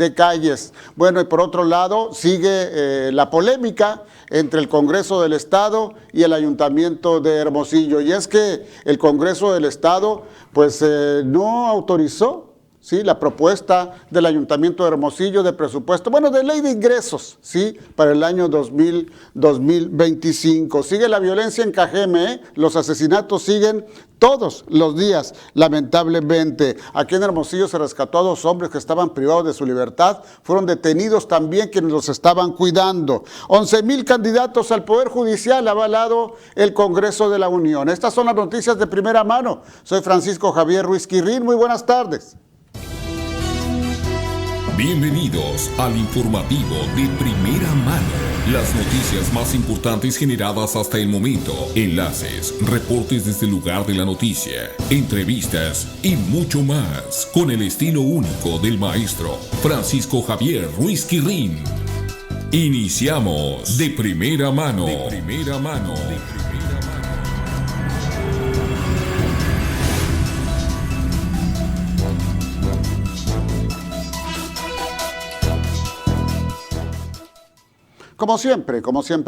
de calles. Bueno, y por otro lado, sigue la polémica entre el Congreso del Estado y el Ayuntamiento de Hermosillo. Y es que el Congreso del Estado, pues, no autorizó, ¿sí?, la propuesta del Ayuntamiento de Hermosillo de presupuesto, bueno, de ley de ingresos, ¿sí?, para el año 2025. Sigue la violencia en Cajeme, ¿eh? Los asesinatos siguen todos los días, lamentablemente. Aquí en Hermosillo se rescató a 2 hombres que estaban privados de su libertad. Fueron detenidos también quienes los estaban cuidando. 11,000 candidatos al Poder Judicial ha avalado el Congreso de la Unión. Estas son las noticias de primera mano. Soy Francisco Javier Ruiz Quirrín. Muy buenas tardes. Bienvenidos al informativo de primera mano. Las noticias más importantes generadas hasta el momento. Enlaces, reportes desde el lugar de la noticia, entrevistas y mucho más. Con el estilo único del maestro Francisco Javier Ruiz Quirrín. Iniciamos de primera mano. De primera mano. Como siempre,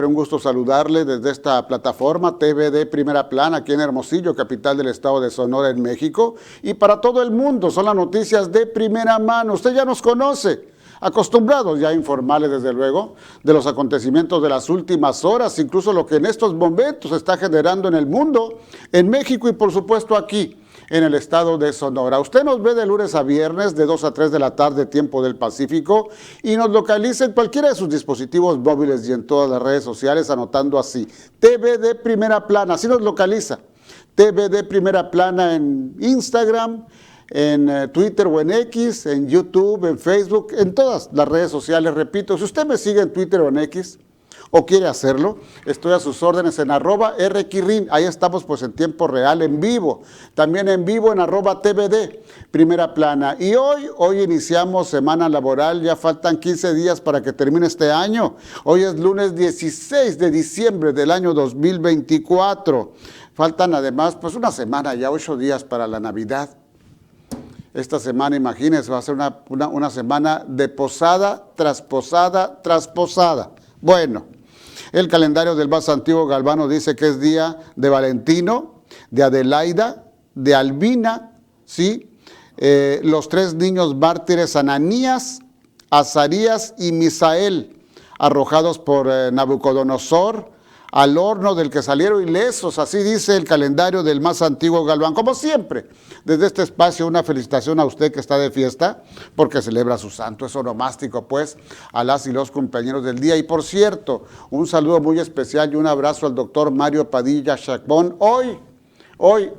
un gusto saludarle desde esta plataforma TVD Primera Plana, aquí en Hermosillo, capital del estado de Sonora, en México, y para todo el mundo. Son las noticias de primera mano. Usted ya nos conoce, acostumbrados ya a informarle, desde luego, de los acontecimientos de las últimas horas, incluso lo que en estos momentos se está generando en el mundo, en México y por supuesto aquí, en el estado de Sonora. Usted nos ve de lunes a viernes de 2 a 3 de la tarde, tiempo del Pacífico, y nos localiza en cualquiera de sus dispositivos móviles y en todas las redes sociales, anotando así, TVD Primera Plana, así nos localiza. TVD Primera Plana en Instagram, en Twitter o en X, en YouTube, en Facebook, en todas las redes sociales. Repito, si usted me sigue en Twitter o en X, o quiere hacerlo, estoy a sus órdenes en @rquirrin, ahí estamos pues en tiempo real, en vivo, también en vivo en @tvd, Primera Plana. Y hoy iniciamos semana laboral, ya faltan 15 días para que termine este año. Hoy es lunes 16 de diciembre del año 2024. Faltan además pues una semana, ya 8 días para la Navidad. Esta semana, imagínense, va a ser una semana de posada tras posada tras posada. Bueno, el calendario del más antiguo Galvano dice que es día de Valentino, de Adelaida, de Albina, ¿sí? Los 3 niños mártires Ananías, Azarías y Misael, arrojados por Nabucodonosor al horno del que salieron ilesos, así dice el calendario del más antiguo Galván. Como siempre, desde este espacio una felicitación a usted que está de fiesta, porque celebra su santo, es onomástico pues, a las y los compañeros del día. Y por cierto, un saludo muy especial y un abrazo al doctor Mario Padilla Chacón. Hoy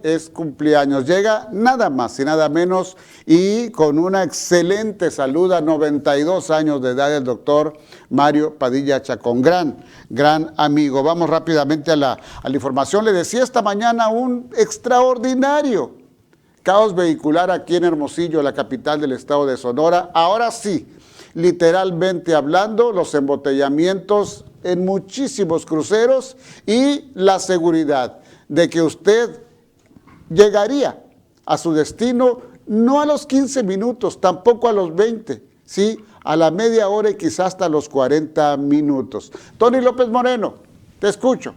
es cumpleaños, llega nada más y nada menos y con una excelente salud a 92 años de edad el doctor Mario Padilla Chacón, gran amigo. Vamos rápidamente a la información. Le decía esta mañana un extraordinario caos vehicular aquí en Hermosillo, la capital del estado de Sonora. Ahora sí, literalmente hablando, los embotellamientos en muchísimos cruceros y la seguridad de que usted llegaría a su destino no a los 15 minutos, tampoco a los 20, ¿sí? A la media hora y quizás hasta los 40 minutos. Tony López Moreno, te escucho.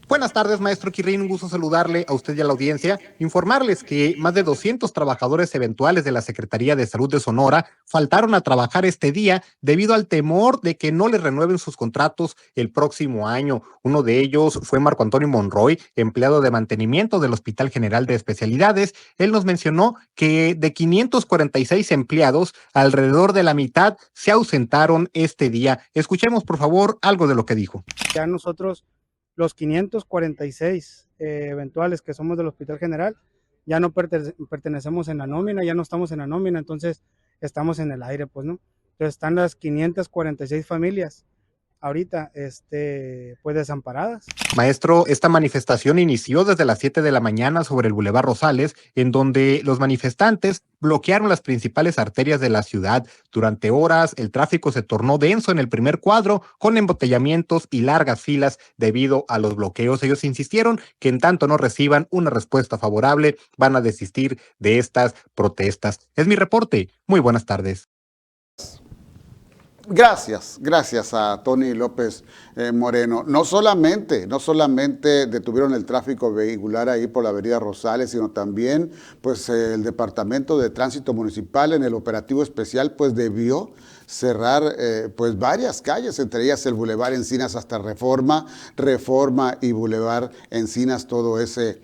Buenas tardes, maestro Quirrín, un gusto saludarle a usted y a la audiencia. Informarles que más de 200 trabajadores eventuales de la Secretaría de Salud de Sonora faltaron a trabajar este día debido al temor de que no les renueven sus contratos el próximo año. Uno de ellos fue Marco Antonio Monroy, empleado de mantenimiento del Hospital General de Especialidades. Él nos mencionó que de 546 empleados, alrededor de la mitad se ausentaron este día. Escuchemos, por favor, algo de lo que dijo. Ya nosotros, los 546 eventuales que somos del Hospital General, ya no pertenecemos en la nómina, ya no estamos en la nómina, entonces estamos en el aire, pues, ¿no? Entonces están las 546 familias ahorita, pues, desamparadas. Maestro, esta manifestación inició desde las 7 de la mañana sobre el Boulevard Rosales, en donde los manifestantes bloquearon las principales arterias de la ciudad. Durante horas, el tráfico se tornó denso en el primer cuadro, con embotellamientos y largas filas debido a los bloqueos. Ellos insistieron que en tanto no reciban una respuesta favorable, van a desistir de estas protestas. Es mi reporte. Muy buenas tardes. Gracias a Tony López Moreno. No solamente detuvieron el tráfico vehicular ahí por la avenida Rosales, sino también pues el Departamento de Tránsito Municipal en el operativo especial pues debió cerrar pues varias calles, entre ellas el Boulevard Encinas hasta Reforma y Boulevard Encinas, todo ese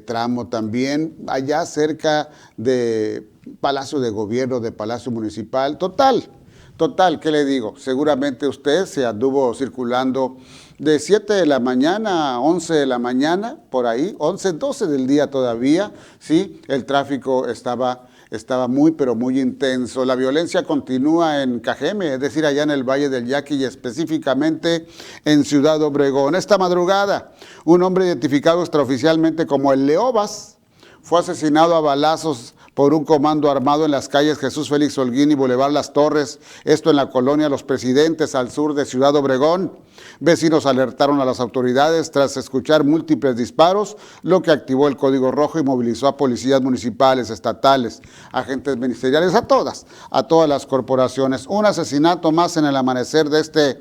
tramo también, allá cerca de Palacio de Gobierno, de Palacio Municipal. Total, ¿qué le digo? Seguramente usted se anduvo circulando de 7 de la mañana a 11 de la mañana, por ahí, 11, 12 del día todavía, ¿sí? El tráfico estaba muy, pero muy intenso. La violencia continúa en Cajeme, es decir, allá en el Valle del Yaqui y específicamente en Ciudad Obregón. Esta madrugada, un hombre identificado extraoficialmente como el Leobas fue asesinado a balazos por un comando armado en las calles Jesús Félix Holguín y Boulevard Las Torres, esto en la colonia Los Presidentes, al sur de Ciudad Obregón. Vecinos alertaron a las autoridades tras escuchar múltiples disparos, lo que activó el Código Rojo y movilizó a policías municipales, estatales, agentes ministeriales, a todas las corporaciones. Un asesinato más en el amanecer de este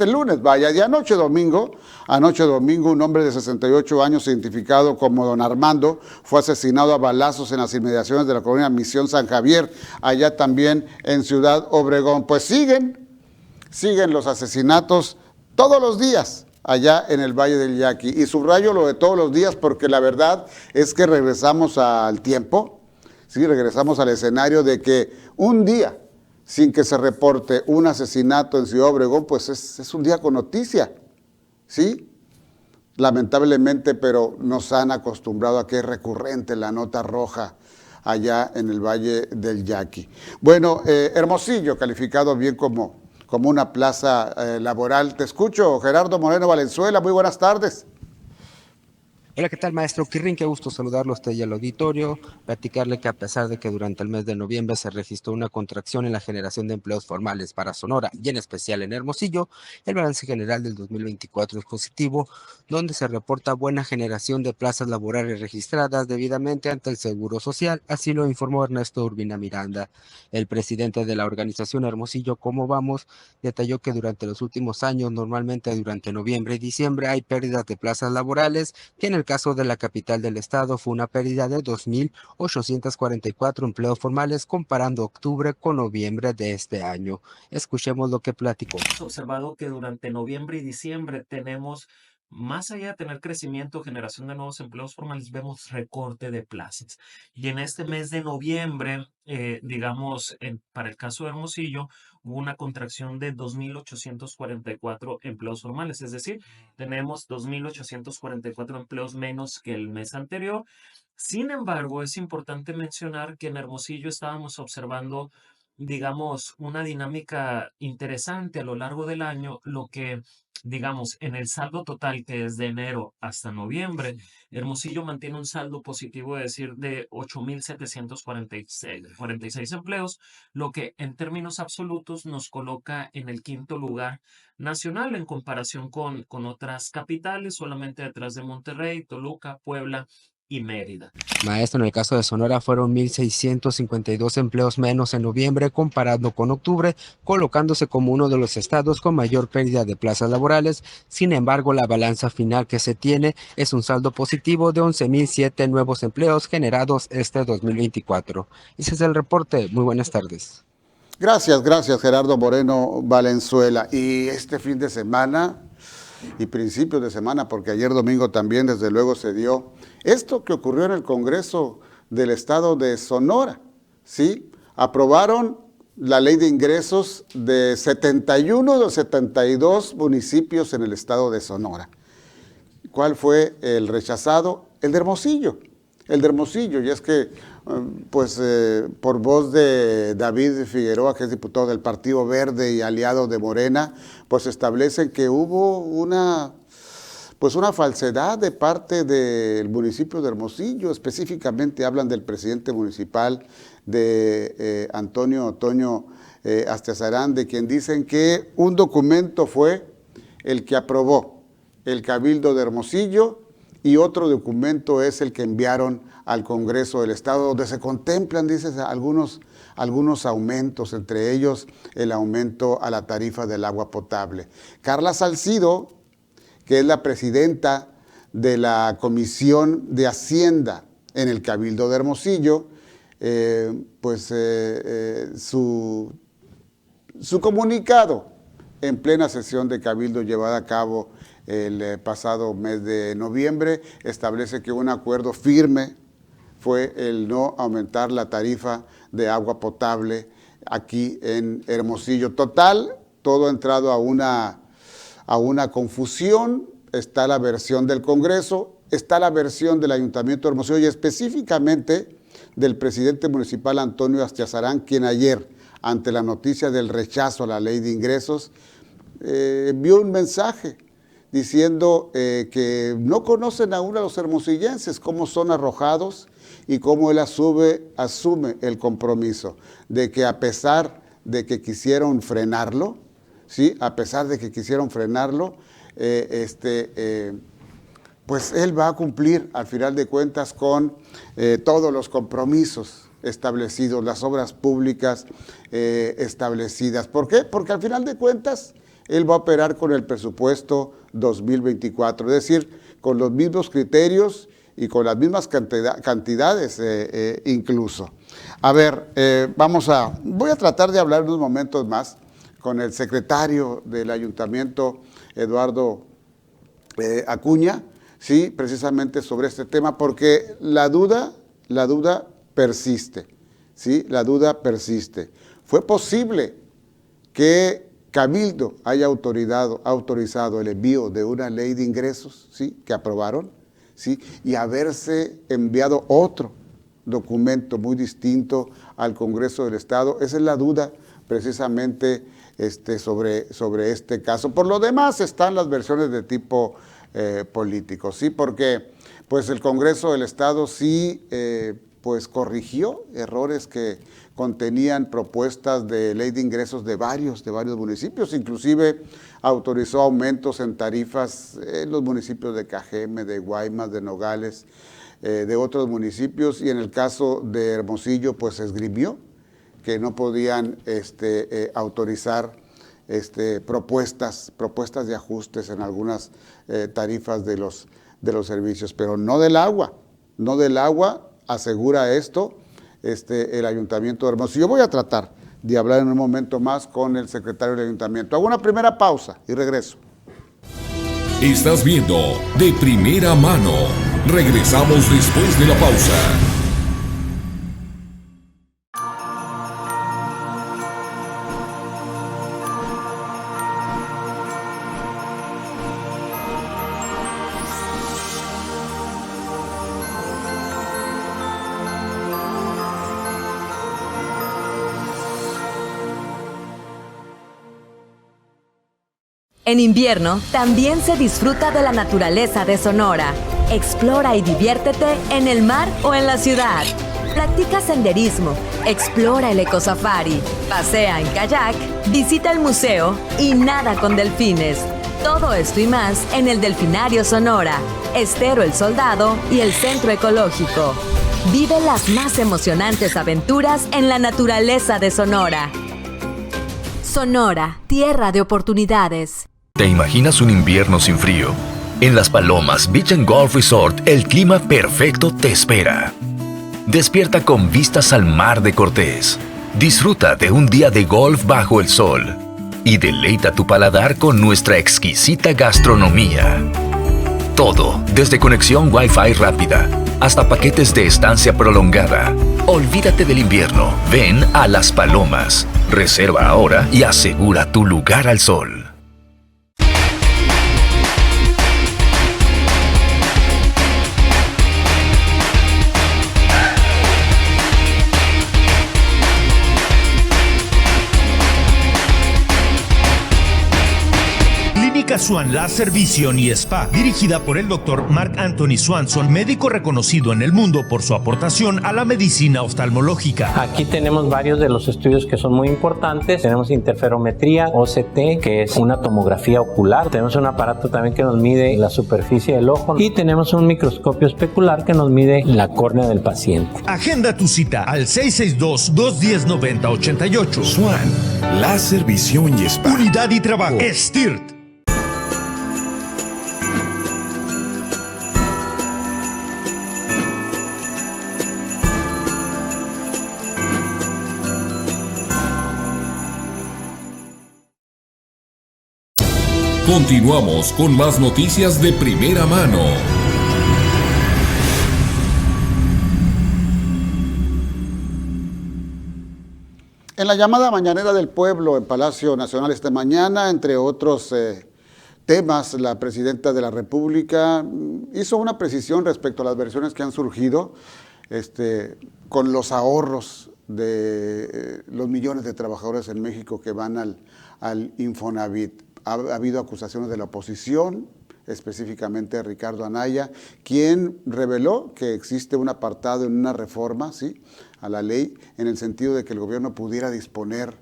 lunes, vaya, y anoche domingo, un hombre de 68 años identificado como Don Armando fue asesinado a balazos en las inmediaciones de la colonia Misión San Javier, allá también en Ciudad Obregón. Pues siguen los asesinatos todos los días allá en el Valle del Yaqui. Y subrayo lo de todos los días porque la verdad es que regresamos al tiempo, sí, regresamos al escenario de que un día sin que se reporte un asesinato en Ciudad Obregón, pues es un día con noticia, ¿sí? Lamentablemente, pero nos han acostumbrado a que es recurrente la nota roja allá en el Valle del Yaqui. Bueno, Hermosillo, calificado bien como una plaza laboral. Te escucho, Gerardo Moreno Valenzuela, muy buenas tardes. Hola, ¿qué tal, maestro Kirrin? Qué gusto saludarlo a usted y al auditorio. Platicarle que a pesar de que durante el mes de noviembre se registró una contracción en la generación de empleos formales para Sonora y en especial en Hermosillo, el balance general del 2024 es positivo, donde se reporta buena generación de plazas laborales registradas debidamente ante el Seguro Social, así lo informó Ernesto Urbina Miranda. El presidente de la organización Hermosillo ¿Cómo Vamos? Detalló que durante los últimos años, normalmente durante noviembre y diciembre, hay pérdidas de plazas laborales, que en el caso de la capital del estado fue una pérdida de 2.844 empleos formales comparando octubre con noviembre de este año. Escuchemos lo que platicó. Hemos observado que durante noviembre y diciembre tenemos, más allá de tener crecimiento, generación de nuevos empleos formales, vemos recorte de plazas. Y en este mes de noviembre, para el caso de Hermosillo, hubo una contracción de 2.844 empleos formales, es decir, tenemos 2.844 empleos menos que el mes anterior. Sin embargo, es importante mencionar que en Hermosillo estábamos observando, una dinámica interesante a lo largo del año, lo que, en el saldo total, que es de enero hasta noviembre, Hermosillo mantiene un saldo positivo, es decir, de 8.746 empleos, lo que en términos absolutos nos coloca en el quinto lugar nacional en comparación con otras capitales, solamente detrás de Monterrey, Toluca, Puebla y Mérida. Maestro, en el caso de Sonora fueron 1.652 empleos menos en noviembre comparado con octubre, colocándose como uno de los estados con mayor pérdida de plazas laborales. Sin embargo, la balanza final que se tiene es un saldo positivo de 11.007 nuevos empleos generados este 2024. Ese es el reporte. Muy buenas tardes. Gracias Gerardo Moreno Valenzuela. Y este fin de semana y principios de semana, porque ayer domingo también desde luego se dio esto que ocurrió en el Congreso del Estado de Sonora, ¿sí? Aprobaron la ley de ingresos de 71 de los 72 municipios en el estado de Sonora. ¿Cuál fue el rechazado? El de Hermosillo. Y es que, por voz de David Figueroa, que es diputado del Partido Verde y aliado de Morena, pues establecen que hubo una falsedad de parte del municipio de Hermosillo. Específicamente hablan del presidente municipal de Antonio Otoño Astezarán, de quien dicen que un documento fue el que aprobó el Cabildo de Hermosillo y otro documento es el que enviaron al Congreso del Estado, donde se contemplan, dices, algunos aumentos, entre ellos el aumento a la tarifa del agua potable. Carla Salcido, que es la presidenta de la Comisión de Hacienda en el Cabildo de Hermosillo, su comunicado en plena sesión de Cabildo llevada a cabo el pasado mes de noviembre establece que un acuerdo firme fue el no aumentar la tarifa de agua potable aquí en Hermosillo. Total, todo ha entrado a una confusión. Está la versión del Congreso, está la versión del Ayuntamiento de Hermosillo y específicamente del presidente municipal Antonio Astiazarán, quien ayer, ante la noticia del rechazo a la ley de ingresos, envió un mensaje diciendo que no conocen aún a los hermosillenses, cómo son arrojados y cómo él asume el compromiso de que a pesar de que quisieron frenarlo, ¿sí? Pues él va a cumplir al final de cuentas con todos los compromisos establecidos, las obras públicas establecidas. ¿Por qué? Porque al final de cuentas él va a operar con el presupuesto 2024, es decir, con los mismos criterios y con las mismas cantidades incluso. A ver, voy a tratar de hablar unos momentos más con el secretario del Ayuntamiento, Eduardo Acuña, sí, precisamente sobre este tema, porque la duda persiste, ¿sí? La duda persiste. ¿Fue posible que Cabildo haya autorizado el envío de una ley de ingresos, ¿sí?, que aprobaron, ¿sí?, y haberse enviado otro documento muy distinto al Congreso del Estado? Esa es la duda precisamente sobre este caso. Por lo demás están las versiones de tipo político, ¿sí? Porque pues el Congreso del Estado sí pues corrigió errores que contenían propuestas de ley de ingresos de varios municipios, inclusive autorizó aumentos en tarifas en los municipios de Cajeme, de Guaymas, de Nogales, de otros municipios, y en el caso de Hermosillo pues esgrimió que no podían autorizar propuestas de ajustes en algunas tarifas de los servicios, pero no del agua, asegura esto el Ayuntamiento de Hermosillo. Voy a tratar de hablar en un momento más con el secretario del Ayuntamiento. Hago una primera pausa y regreso. Estás viendo De Primera Mano. Regresamos después de la pausa. En invierno también se disfruta de la naturaleza de Sonora. Explora y diviértete en el mar o en la ciudad. Practica senderismo, explora el ecosafari, pasea en kayak, visita el museo y nada con delfines. Todo esto y más en el Delfinario Sonora, Estero El Soldado y el Centro Ecológico. Vive las más emocionantes aventuras en la naturaleza de Sonora. Sonora, tierra de oportunidades. ¿Te imaginas un invierno sin frío? En Las Palomas Beach & Golf Resort, el clima perfecto te espera. Despierta con vistas al mar de Cortés. Disfruta de un día de golf bajo el sol. Y deleita tu paladar con nuestra exquisita gastronomía. Todo, desde conexión Wi-Fi rápida hasta paquetes de estancia prolongada. Olvídate del invierno. Ven a Las Palomas. Reserva ahora y asegura tu lugar al sol. Swan Láser Visión y Spa, dirigida por el Dr. Mark Anthony Swanson, médico reconocido en el mundo por su aportación a la medicina oftalmológica. Aquí tenemos varios de los estudios que son muy importantes. Tenemos interferometría, OCT, que es una tomografía ocular. Tenemos un aparato también que nos mide la superficie del ojo y tenemos un microscopio especular que nos mide la córnea del paciente. Agenda tu cita al 662-210-9088. Swan Láser Visión y Spa. Unidad y trabajo. STIRT. Continuamos con más noticias de primera mano. En la llamada mañanera del pueblo en Palacio Nacional esta mañana, entre otros temas, la presidenta de la República hizo una precisión respecto a las versiones que han surgido con los ahorros de los millones de trabajadores en México que van al Infonavit. Ha habido acusaciones de la oposición, específicamente de Ricardo Anaya, quien reveló que existe un apartado en una reforma, ¿sí?, a la ley, en el sentido de que el gobierno pudiera disponer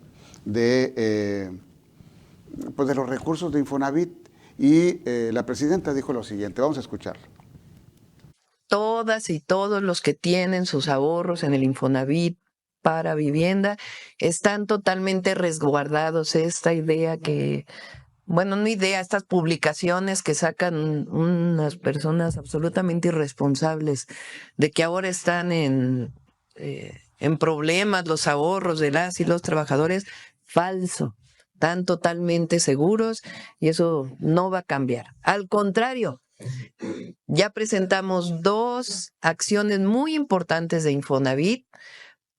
de los recursos de Infonavit. Y la presidenta dijo lo siguiente, vamos a escucharlo. Todas y todos los que tienen sus ahorros en el Infonavit para vivienda están totalmente resguardados. Esta idea que... Bueno, no idea, estas publicaciones que sacan unas personas absolutamente irresponsables de que ahora están en problemas los ahorros de las y los trabajadores, falso. Están totalmente seguros y eso no va a cambiar. Al contrario, ya presentamos 2 acciones muy importantes de Infonavit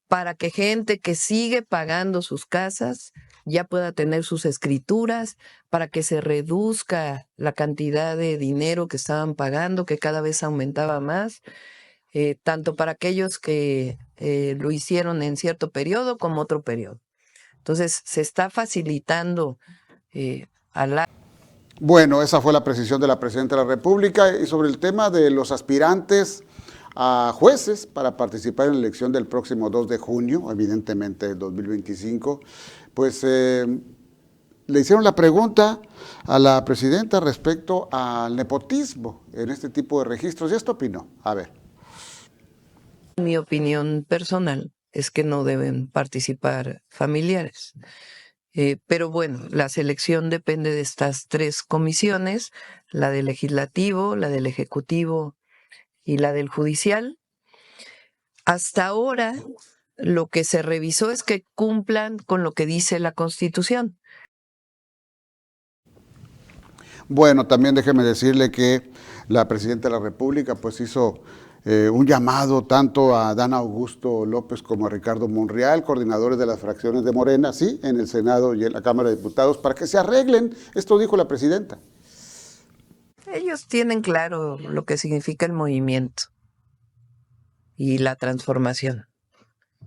para que gente que sigue pagando sus casas ya pueda tener sus escrituras, para que se reduzca la cantidad de dinero que estaban pagando, que cada vez aumentaba más, tanto para aquellos que lo hicieron en cierto periodo como otro periodo. Entonces, se está facilitando Bueno, esa fue la precisión de la presidenta de la República. Y sobre el tema de los aspirantes a jueces para participar en la elección del próximo 2 de junio, evidentemente 2025, pues le hicieron la pregunta a la presidenta respecto al nepotismo en este tipo de registros. ¿Y esto opinó? A ver. Mi opinión personal es que no deben participar familiares. Pero bueno, la selección depende de estas 3 comisiones, la del legislativo, la del ejecutivo y la del judicial. Hasta ahora, lo que se revisó es que cumplan con lo que dice la Constitución. Bueno, también déjeme decirle que la presidenta de la República pues hizo un llamado tanto a Dan Augusto López como a Ricardo Monreal, coordinadores de las fracciones de Morena, sí, en el Senado y en la Cámara de Diputados, para que se arreglen. Esto dijo la presidenta. Ellos tienen claro lo que significa el movimiento y la transformación.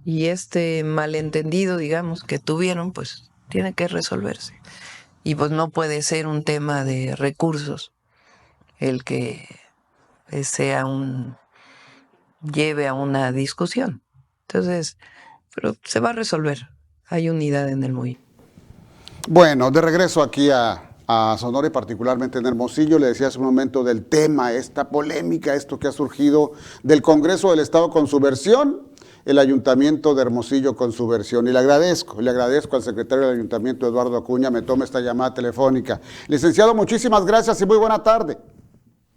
Y este malentendido, digamos, que tuvieron, pues tiene que resolverse. Y pues no puede ser un tema de recursos el que lleve a una discusión. Entonces, pero se va a resolver. Hay unidad en el movimiento. Bueno, de regreso aquí a Sonora y particularmente en Hermosillo, le decía hace un momento del tema, esta polémica, esto que ha surgido del Congreso del Estado con su versión, el Ayuntamiento de Hermosillo con su versión. Y le agradezco al secretario del Ayuntamiento, Eduardo Acuña, me tome esta llamada telefónica. Licenciado, muchísimas gracias y muy buena tarde.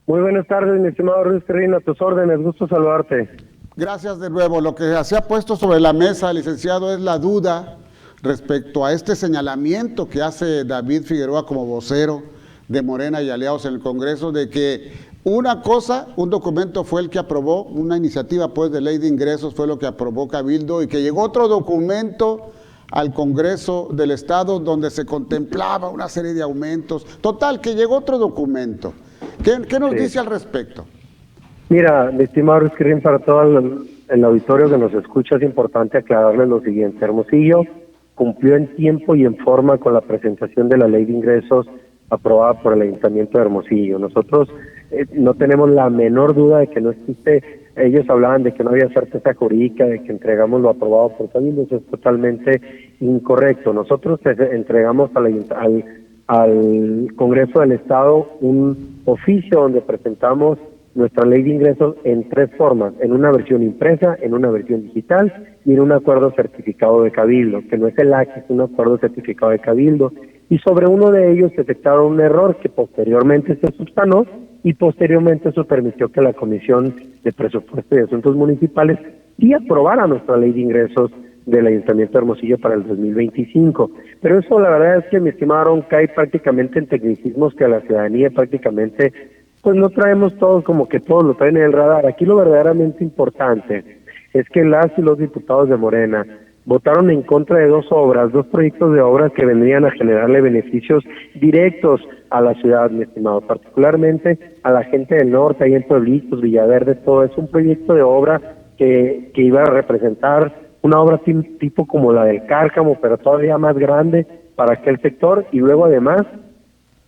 Muy buenas tardes, mi estimado Ruiz Terrín, a tus órdenes, gusto saludarte. Gracias de nuevo. Lo que se ha puesto sobre la mesa, licenciado, es la duda respecto a este señalamiento que hace David Figueroa como vocero de Morena y aliados en el Congreso, de que una cosa, un documento fue el que aprobó, una iniciativa pues de ley de ingresos fue lo que aprobó Cabildo, y que llegó otro documento al Congreso del Estado donde se contemplaba una serie de aumentos. Total, que llegó otro documento. ¿Qué nos dice al respecto? Mira, mi estimado Ruiz Terrín, para todo el auditorio que nos escucha es importante aclararles lo siguiente. Hermosillo cumplió en tiempo y en forma con la presentación de la ley de ingresos aprobada por el Ayuntamiento de Hermosillo. Nosotros no tenemos la menor duda de que no existe. Ellos hablaban de que no había certeza jurídica, de que entregamos lo aprobado por Cabildo. Eso es totalmente incorrecto. Nosotros entregamos al Congreso del Estado un oficio donde presentamos nuestra ley de ingresos en 3 formas: en una versión impresa, en una versión digital y en un acuerdo certificado de Cabildo, que no es el ACT, es un acuerdo certificado de Cabildo. Y sobre uno de ellos detectaron un error que posteriormente se subsanó, y posteriormente eso permitió que la Comisión de Presupuesto y Asuntos Municipales sí aprobara nuestra ley de ingresos del Ayuntamiento de Hermosillo para el 2025. Pero eso, la verdad es que, mi estimado Aaron, cae prácticamente en tecnicismos que a la ciudadanía prácticamente pues no traemos todos, como que todos lo traen en el radar. Aquí lo verdaderamente importante es que las y los diputados de Morena votaron en contra de 2 proyectos de obras que vendrían a generarle beneficios directos a la ciudad, mi estimado, particularmente a la gente del norte, ahí en Pueblitos, Villaverde, todo. Es un proyecto de obra que iba a representar una obra tipo como la del Cárcamo, pero todavía más grande para aquel sector, y luego además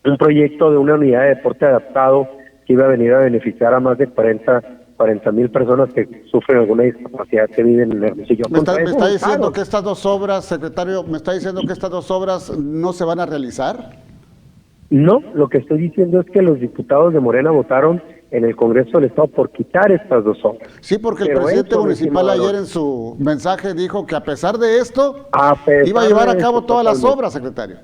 un proyecto de una unidad de deporte adaptado que iba a venir a beneficiar a más de 40,000 personas que sufren alguna discapacidad, que viven en Hermosillo. Me está diciendo que estas 2 obras, secretario, me está diciendo que estas 2 obras no se van a realizar. No, lo que estoy diciendo es que los diputados de Morena votaron en el Congreso del Estado por quitar estas 2 obras. Sí, porque el presidente municipal ayer en su mensaje dijo que a pesar de esto, iba a llevar a cabo todas las obras, secretario.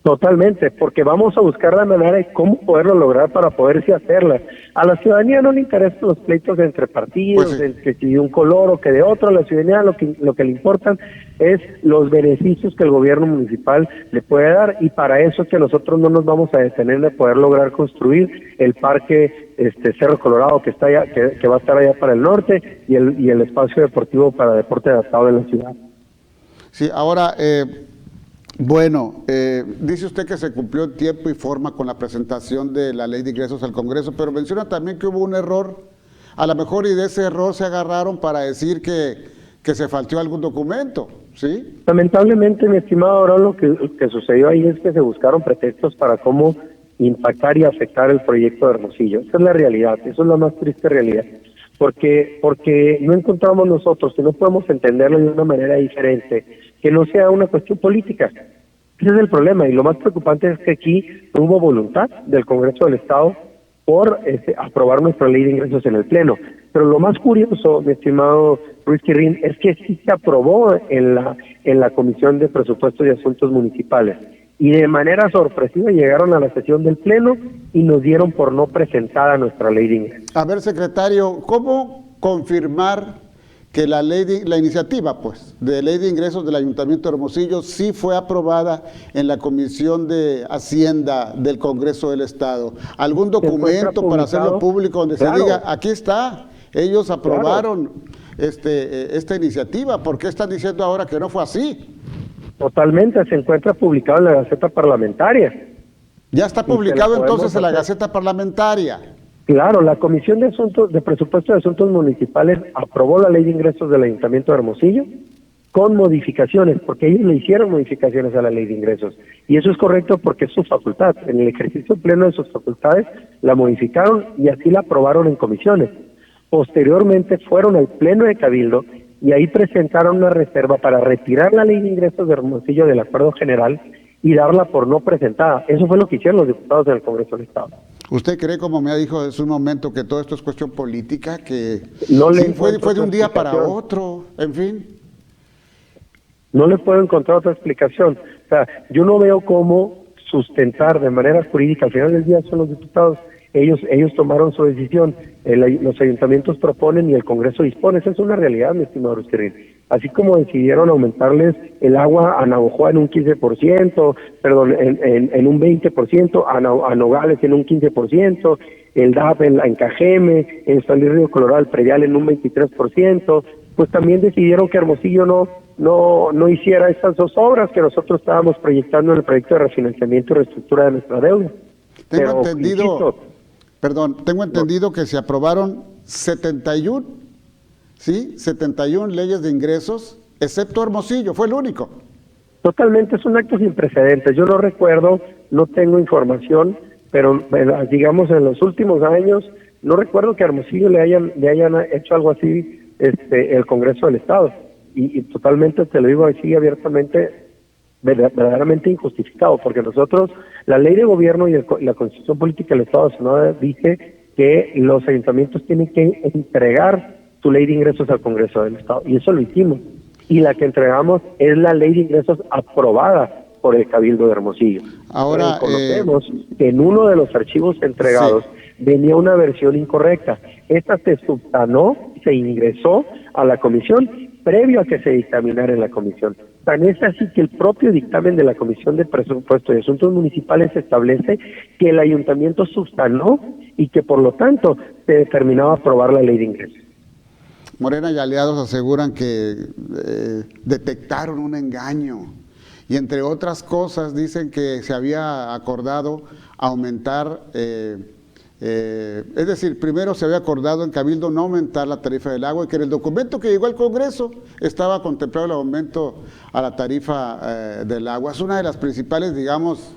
Totalmente, porque vamos a buscar la manera de cómo poderlo lograr para poderse hacerlas. A la ciudadanía no le interesan los pleitos entre partidos, Pues sí, entre si de un color o que de otro. A la ciudadanía lo que le importan es los beneficios que el gobierno municipal le puede dar, y para eso es que nosotros no nos vamos a detener de poder lograr construir el parque Cerro Colorado, que está allá, que va a estar allá para el norte, y el espacio deportivo para deporte adaptado de la ciudad. Sí, ahora, bueno, dice usted que se cumplió en tiempo y forma con la presentación de la ley de ingresos al Congreso, pero menciona también que hubo un error, a lo mejor, y de ese error se agarraron para decir que se faltó algún documento, ¿sí? Lamentablemente, mi estimado Aarón, lo que sucedió ahí es que se buscaron pretextos para cómo impactar y afectar el proyecto de Hermosillo. Esa es la realidad, eso es la más triste realidad, porque no encontramos nosotros, que no podemos entenderlo de una manera diferente, que no sea una cuestión política. Ese es el problema, y lo más preocupante es que aquí no hubo voluntad del Congreso del Estado por aprobar nuestra ley de ingresos en el Pleno. Pero lo más curioso, mi estimado Ruiz Quirrín, es que sí se aprobó en la Comisión de Presupuestos y Asuntos Municipales, y de manera sorpresiva llegaron a la sesión del Pleno y nos dieron por no presentada nuestra ley de ingresos. A ver, secretario, ¿cómo confirmar que la iniciativa, pues, de ley de ingresos del Ayuntamiento de Hermosillo sí fue aprobada en la Comisión de Hacienda del Congreso del Estado? ¿Algún documento para hacerlo público donde se diga, aquí está, ellos aprobaron esta iniciativa? ¿Por qué están diciendo ahora que no fue así? Totalmente, se encuentra publicado en la Gaceta Parlamentaria. Ya está publicado entonces en la Gaceta Parlamentaria. Claro, la Comisión de Presupuesto y Asuntos Municipales aprobó la ley de ingresos del Ayuntamiento de Hermosillo con modificaciones, porque ellos le hicieron modificaciones a la ley de ingresos. Y eso es correcto porque es su facultad. En el ejercicio pleno de sus facultades la modificaron y así la aprobaron en comisiones. Posteriormente fueron al Pleno de Cabildo y ahí presentaron una reserva para retirar la ley de ingresos de Hermosillo del acuerdo general y darla por no presentada. Eso fue lo que hicieron los diputados del Congreso del Estado. ¿Usted cree, como me dijo hace un momento, que todo esto es cuestión política, que no sí, fue de un día para otro, en fin? No le puedo encontrar otra explicación. O sea, yo no veo cómo sustentar de manera jurídica. Al final del día son los diputados. Ellos tomaron su decisión. Los ayuntamientos proponen y el Congreso dispone. Esa es una realidad, mi estimado Rusquerín. Así como decidieron aumentarles el agua a Navojoa en un 15%, perdón, en un 20%, a Nogales en un 15%, el DAP en Cajeme, en San Luis Río Colorado, el predial en un 23%, pues también decidieron que Hermosillo no hiciera estas 2 obras que nosotros estábamos proyectando en el proyecto de refinanciamiento y reestructura de nuestra deuda. Tengo entendido que se aprobaron 71 leyes de ingresos, excepto Hermosillo, fue el único. Totalmente, es un acto sin precedentes. Yo no recuerdo no tengo información, pero digamos en los últimos años, no recuerdo que a Hermosillo le hayan hecho algo así el Congreso del Estado. Y totalmente, te lo digo así abiertamente, verdaderamente injustificado, porque nosotros, la ley de gobierno y la Constitución Política del Estado de Sonora dice que los ayuntamientos tienen que entregar su ley de ingresos al Congreso del Estado, y eso lo hicimos. Y la que entregamos es la ley de ingresos aprobada por el Cabildo de Hermosillo. Ahora conocemos que en uno de los archivos entregados venía una versión incorrecta. Esta se subsanó, se ingresó a la comisión previo a que se dictaminara en la comisión. Tan es así que el propio dictamen de la Comisión de Presupuesto y Asuntos Municipales establece que el ayuntamiento subsanó y que por lo tanto se determinaba aprobar la ley de ingresos. Morena y aliados aseguran que detectaron un engaño y entre otras cosas dicen que se había acordado aumentar, es decir, primero se había acordado en Cabildo no aumentar la tarifa del agua y que en el documento que llegó al Congreso estaba contemplado el aumento a la tarifa del agua. Es una de las principales, digamos,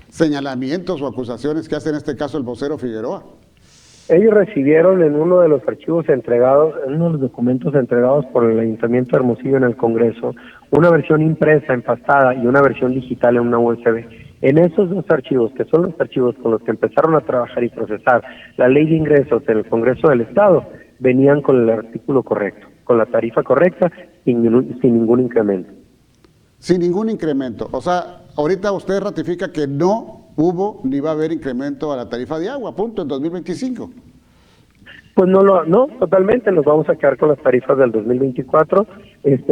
señalamientos o acusaciones que hace en este caso el vocero Figueroa. Ellos recibieron en uno de los archivos entregados, en uno de los documentos entregados por el Ayuntamiento de Hermosillo en el Congreso, una versión impresa, empastada y una versión digital en una USB. En esos dos archivos, que son los archivos con los que empezaron a trabajar y procesar la ley de ingresos en el Congreso del Estado, venían con el artículo correcto, con la tarifa correcta, sin ningún incremento. Sin ningún incremento. O sea, ahorita usted ratifica que no hubo ni va a haber incremento a la tarifa de agua, punto, en 2025. Pues no, totalmente, nos vamos a quedar con las tarifas del 2024,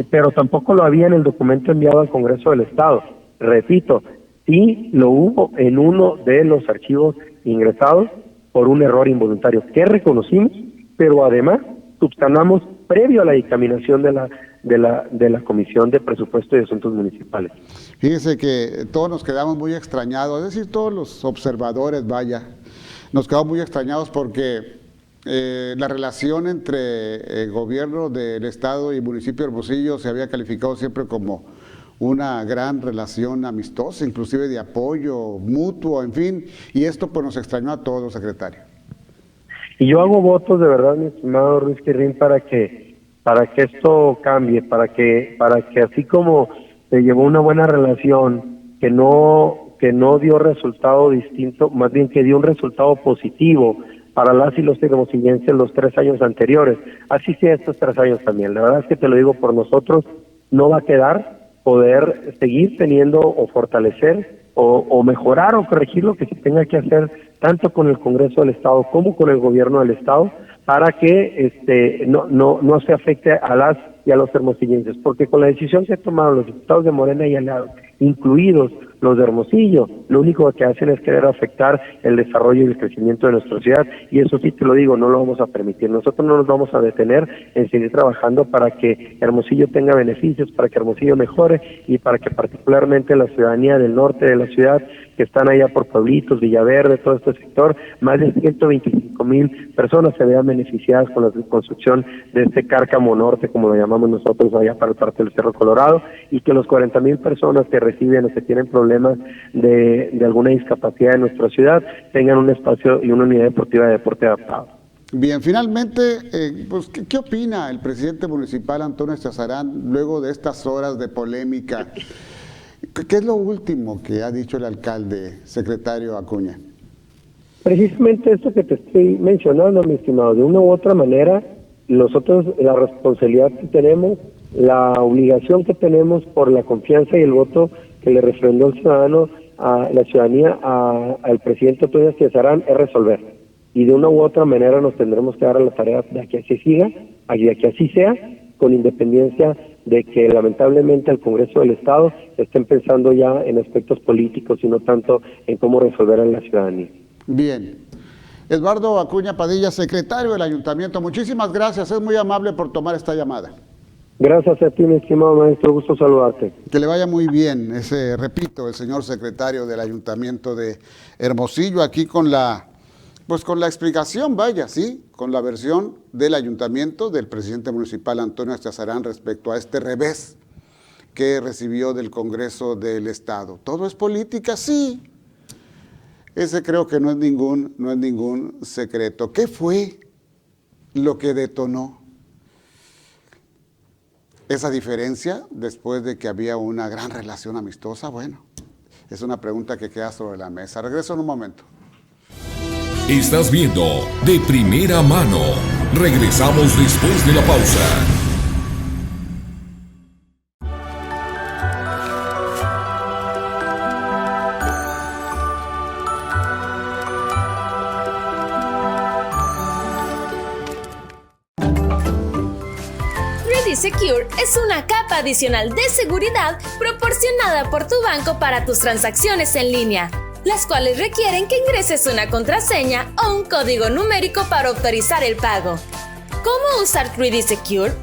pero tampoco lo había en el documento enviado al Congreso del Estado. Repito, sí lo hubo en uno de los archivos ingresados por un error involuntario que reconocimos, pero además subsanamos previo a la dictaminación de la Comisión de Presupuesto y Asuntos Municipales. Fíjese que todos nos quedamos muy extrañados, es decir, todos los observadores, nos quedamos muy extrañados porque la relación entre el gobierno del Estado y el municipio de Hermosillo se había calificado siempre como una gran relación amistosa, inclusive de apoyo mutuo, en fin, y esto pues nos extrañó a todos, secretario. Y yo hago votos de verdad, mi estimado Ruiz Quirrín, para que esto cambie, para que así como se llevó una buena relación, que no dio resultado distinto, más bien que dio un resultado positivo para las y los hermosillenses los 3 años anteriores, así sea estos 3 años también. La verdad es que te lo digo por nosotros, no va a quedar poder seguir teniendo o fortalecer o mejorar o corregir lo que se tenga que hacer tanto con el Congreso del Estado como con el Gobierno del Estado para que no se afecte a las y a los hermosillenses, porque con la decisión que tomaron los diputados de Morena y aliados, incluidos los de Hermosillo, lo único que hacen es querer afectar el desarrollo y el crecimiento de nuestra ciudad, y eso sí te lo digo, no lo vamos a permitir. Nosotros no nos vamos a detener en seguir trabajando para que Hermosillo tenga beneficios, para que Hermosillo mejore y para que particularmente la ciudadanía del norte de la ciudad, que están allá por Pueblitos, Villaverde, todo este sector, más de 125,000 personas se vean beneficiadas con la construcción de este Cárcamo Norte, como lo llamamos nosotros allá para parte del Cerro Colorado, y que los 40,000 personas que reciben o que tienen problemas de alguna discapacidad en nuestra ciudad tengan un espacio y una unidad deportiva de deporte adaptado. Bien, finalmente, pues, ¿qué opina el presidente municipal Antonio Chazarán luego de estas horas de polémica? ¿Qué es lo último que ha dicho el alcalde, secretario Acuña? Precisamente esto que te estoy mencionando, mi estimado, de una u otra manera, nosotros la responsabilidad que tenemos, la obligación que tenemos por la confianza y el voto que le refrendó el ciudadano, a la ciudadanía, al presidente Antonio Chazarán, es resolver. Y de una u otra manera nos tendremos que dar a la tarea de que así siga, de que así sea, con independencia de que lamentablemente el Congreso del Estado estén pensando ya en aspectos políticos y no tanto en cómo resolver a la ciudadanía. Bien. Eduardo Acuña Padilla, secretario del Ayuntamiento, muchísimas gracias, es muy amable por tomar esta llamada. Gracias a ti, mi estimado maestro, gusto saludarte. Que le vaya muy bien, repito, el señor secretario del Ayuntamiento de Hermosillo, aquí con la explicación, con la versión del ayuntamiento, del presidente municipal Antonio Chazarán respecto a este revés que recibió del Congreso del Estado. ¿Todo es política? Sí, Ese creo que no es ningún secreto. ¿Qué fue lo que detonó esa diferencia después de que había una gran relación amistosa? Bueno, es una pregunta que queda sobre la mesa. Regreso en un momento. Estás viendo De Primera Mano. Regresamos después de la pausa. Secure es una capa adicional de seguridad proporcionada por tu banco para tus transacciones en línea, las cuales requieren que ingreses una contraseña o un código numérico para autorizar el pago. ¿Cómo usar 3D Secure?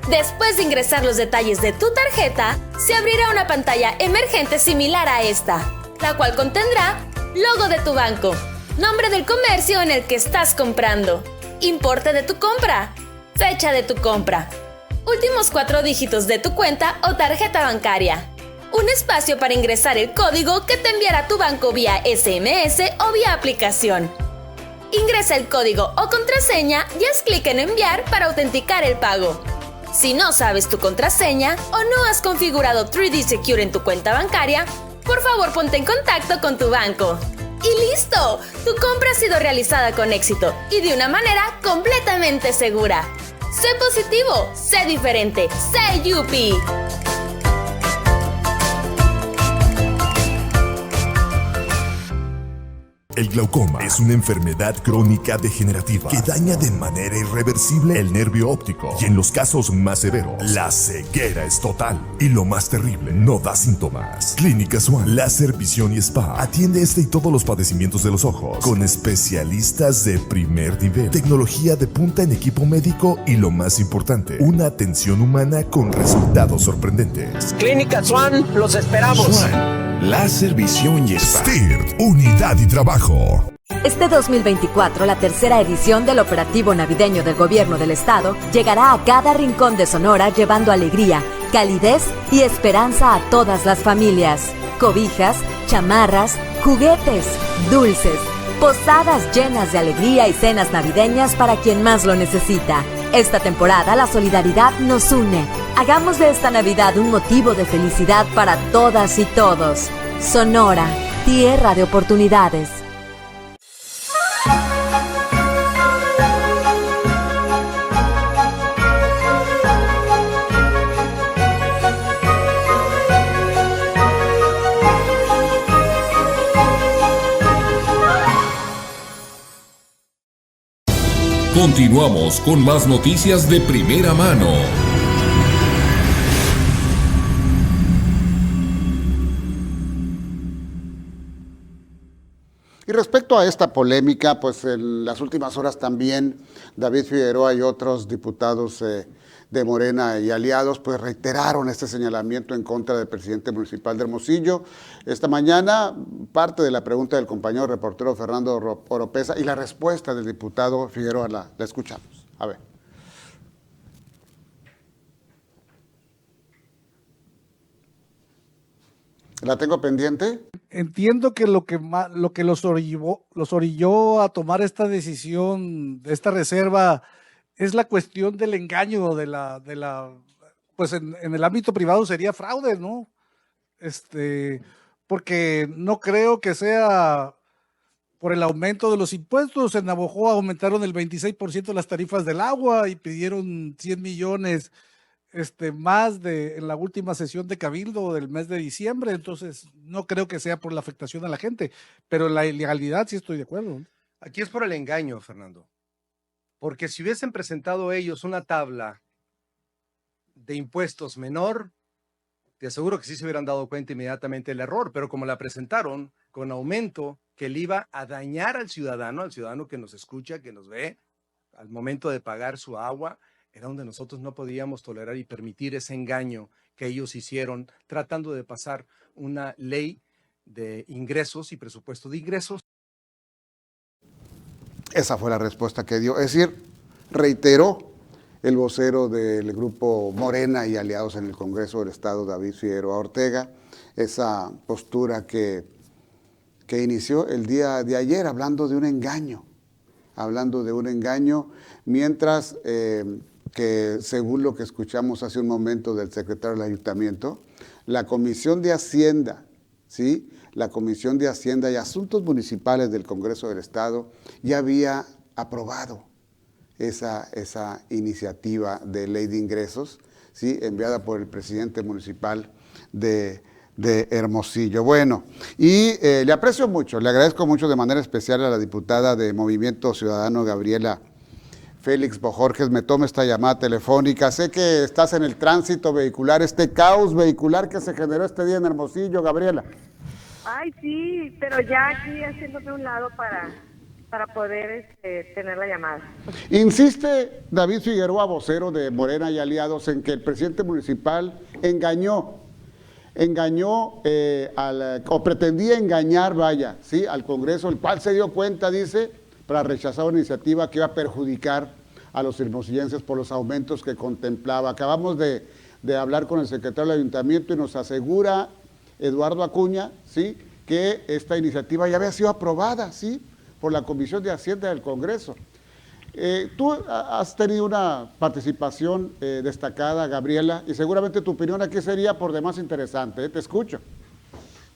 Después de ingresar los detalles de tu tarjeta, se abrirá una pantalla emergente similar a esta, la cual contendrá logo de tu banco, nombre del comercio en el que estás comprando, importe de tu compra, fecha de tu compra, últimos 4 dígitos de tu cuenta o tarjeta bancaria, un espacio para ingresar el código que te enviará tu banco vía SMS o vía aplicación. Ingresa el código o contraseña y haz clic en enviar para autenticar el pago. Si no sabes tu contraseña o no has configurado 3D Secure en tu cuenta bancaria, por favor ponte en contacto con tu banco. ¡Y listo! Tu compra ha sido realizada con éxito y de una manera completamente segura. Sé positivo, sé diferente, sé Yupi. El glaucoma es una enfermedad crónica degenerativa que daña de manera irreversible el nervio óptico y en los casos más severos, la ceguera es total. Y lo más terrible, no da síntomas. Clínica Swan Láser Visión y Spa atiende este y todos los padecimientos de los ojos con especialistas de primer nivel, tecnología de punta en equipo médico y lo más importante, una atención humana con resultados sorprendentes. Clínica Swan, los esperamos. Swan Láser Visión y Spa. STIRT, Unidad y Trabajo. Este 2024, la tercera edición del operativo navideño del Gobierno del Estado llegará a cada rincón de Sonora llevando alegría, calidez y esperanza a todas las familias. Cobijas, chamarras, juguetes, dulces, posadas llenas de alegría y cenas navideñas para quien más lo necesita. Esta temporada la solidaridad nos une. Hagamos de esta Navidad un motivo de felicidad para todas y todos. Sonora, tierra de oportunidades. Continuamos con más noticias de primera mano. Y respecto a esta polémica, pues en las últimas horas también David Figueroa y otros diputados de Morena y aliados pues reiteraron este señalamiento en contra del presidente municipal de Hermosillo. Esta mañana parte de la pregunta del compañero reportero Fernando Oropesa y la respuesta del diputado Figueroa la escuchamos. A ver. ¿La tengo pendiente? Entiendo que lo que los orilló a tomar esta decisión, de esta reserva, es la cuestión del engaño pues en el ámbito privado sería fraude, ¿no? Porque no creo que sea por el aumento de los impuestos. En Navojoa aumentaron el 26% las tarifas del agua y pidieron 100 millones más en la última sesión de Cabildo del mes de diciembre. Entonces no creo que sea por la afectación a la gente, pero la ilegalidad sí estoy de acuerdo. Aquí es por el engaño, Fernando. Porque si hubiesen presentado ellos una tabla de impuestos menor, te aseguro que sí se hubieran dado cuenta inmediatamente del error, pero como la presentaron con aumento que le iba a dañar al ciudadano que nos escucha, que nos ve, al momento de pagar su agua, era donde nosotros no podíamos tolerar y permitir ese engaño que ellos hicieron tratando de pasar una ley de ingresos y presupuesto de ingresos. Esa fue la respuesta que dio. Es decir, reiteró el vocero del grupo Morena y aliados en el Congreso del Estado, David Figueroa Ortega, esa postura que que inició el día de ayer hablando de un engaño, mientras que según lo que escuchamos hace un momento del secretario del Ayuntamiento, la Comisión de Hacienda, ¿sí? La Comisión de Hacienda y Asuntos Municipales del Congreso del Estado ya había aprobado esa iniciativa de ley de ingresos, ¿sí? Enviada por el presidente municipal de Hermosillo. Bueno, y le aprecio mucho, le agradezco mucho de manera especial a la diputada de Movimiento Ciudadano, Gabriela Félix Bojorges, me toma esta llamada telefónica. Sé que estás en el tránsito vehicular, este caos vehicular que se generó este día en Hermosillo, Gabriela. Ay, sí, pero ya aquí haciéndome un lado para poder tener la llamada. Insiste David Figueroa, vocero de Morena y Aliados, en que el presidente municipal engañó o pretendía engañar, ¿sí? Al Congreso, el cual se dio cuenta, dice, para rechazar una iniciativa que iba a perjudicar a los hermosillenses por los aumentos que contemplaba. Acabamos de hablar con el secretario del Ayuntamiento y nos asegura Eduardo Acuña, ¿sí? Que esta iniciativa ya había sido aprobada, ¿sí? Por la Comisión de Hacienda del Congreso. Tú has tenido una participación destacada, Gabriela, y seguramente tu opinión aquí sería por demás interesante. Te escucho.